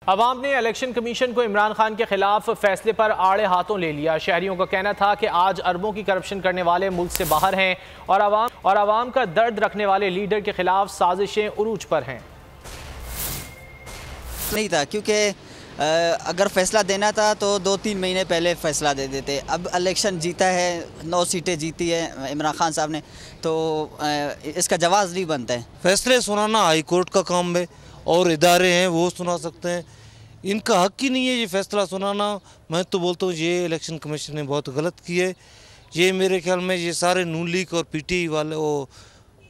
अवाम ने election commission को इमरान खान के खिलाफ फैसले पर आड़े हाथों ले लिया। शहरियों का कहना था कि आज अरबों की करप्शन करने वाले मुल्क से बाहर हैं और अवाम का दर्द रखने वाले लीडर के खिलाफ साजिशें उरूज पर हैं। नहीं था, क्योंकि अगर फैसला देना था तो 2-3 महीने पहले फैसला दे देते। अब इलेक्शन जीता है, 9 सीटें जीती है इमरान खान साहब ने, तो इसका जवाब नहीं बनता है। फैसले सुनाना हाई कोर्ट का काम है और इदारे हैं वो सुना सकते हैं। इनका हक ही नहीं है ये फैसला सुनाना। मैं तो बोलता हूँ ये इलेक्शन कमीशन ने बहुत गलत की है। ये मेरे ख्याल में ये सारे नून लीग और पीटी वाले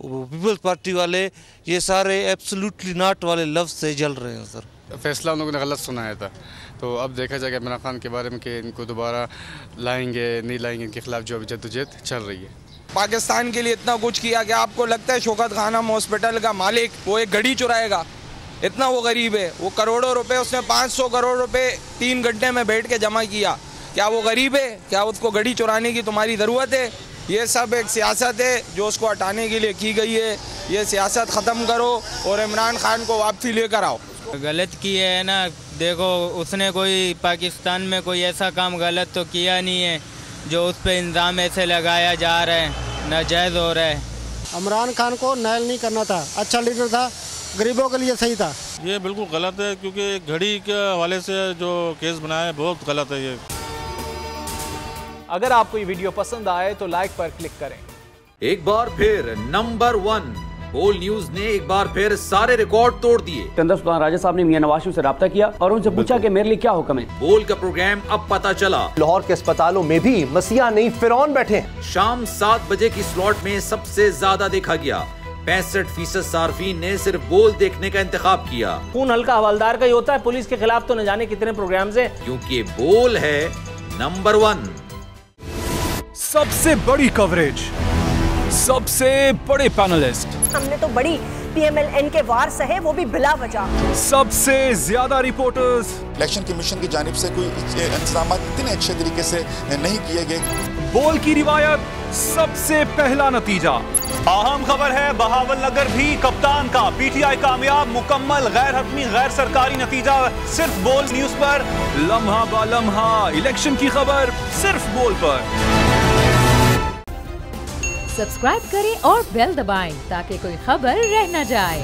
पीपल्स पार्टी वाले ये सारे एब्सोल्युटली नॉट वाले लफ्ज़ से जल रहे हैं। सर फैसला उन लोगों ने गलत सुनाया था, तो अब देखा जाएगा इमरान खान के बारे में कि इनको दोबारा लाएंगे नहीं लाएंगे, इनके खिलाफ जो अभी जद्दोजहद चल रही है। पाकिस्तान के लिए इतना कुछ किया कि आपको लगता है शौकत खानम हॉस्पिटल का मालिक वो एक घड़ी चुराएगा? इतना वो गरीब है। वो करोड़ों रुपए, उसने 500 करोड़ रुपए 3 घंटे में बैठ के जमा किया। क्या वो गरीब है? क्या उसको घड़ी चुराने की तुम्हारी ज़रूरत है? ये सब एक सियासत है जो उसको हटाने के लिए की गई है। ये सियासत ख़त्म करो और इमरान खान को वापसी लेकर आओ। गलत किया है ना, देखो उसने कोई पाकिस्तान में कोई ऐसा काम गलत तो किया नहीं है जो उस पर इल्ज़ाम ऐसे लगाया जा रहा है, नाजायज़ हो रहा है। इमरान खान को नायल नहीं करना था, अच्छा लीडर था, गरीबों के लिए सही था। ये बिल्कुल गलत है, क्योंकि घड़ी के हवाले से जो केस बनाया है बहुत गलत है ये। अगर आपको ये वीडियो पसंद आए तो लाइक पर क्लिक करें। एक बार फिर नंबर 1 बोल न्यूज ने एक बार फिर सारे रिकॉर्ड तोड़ दिए। सिकंदर सुल्तान राजा साहब ने मियां नवाज शरीफ से राब्ता किया और उनसे पूछा कि मेरे लिए क्या हुक्म है। बोल का प्रोग्राम अब पता चला। लाहौर के अस्पतालों में भी मसीहा नहीं फिरौन बैठे हैं। शाम 7 बजे की स्लॉट में सबसे ज्यादा देखा गया। 65% सार्फिन ने सिर्फ बोल देखने का इंतखाब किया। खून हल्का हवलदार का ही होता है, पुलिस के खिलाफ तो न जाने कितने प्रोग्राम्स हैं। क्योंकि बोल है नंबर 1। सबसे बड़ी कवरेज, सबसे बड़े पैनलिस्ट, हमने तो बड़ी PMLN के वार सहे, वो भी बिला वजह। सबसे ज्यादा रिपोर्टर्स। इलेक्शन कमीशन की जानिब से कोई इंतजाम इतने अच्छे तरीके से नहीं किए गए। बोल की रिवायत, सबसे पहला नतीजा। अहम खबर है बहावल नगर भी कप्तान का PTI कामयाब, मुकम्मल गैर हतमी गैर सरकारी नतीजा सिर्फ बोल न्यूज पर। लम्हा बा लम्हा इलेक्शन की खबर सिर्फ बोल पर। सब्सक्राइब करें और बेल दबाएं ताकि कोई खबर रह न जाए।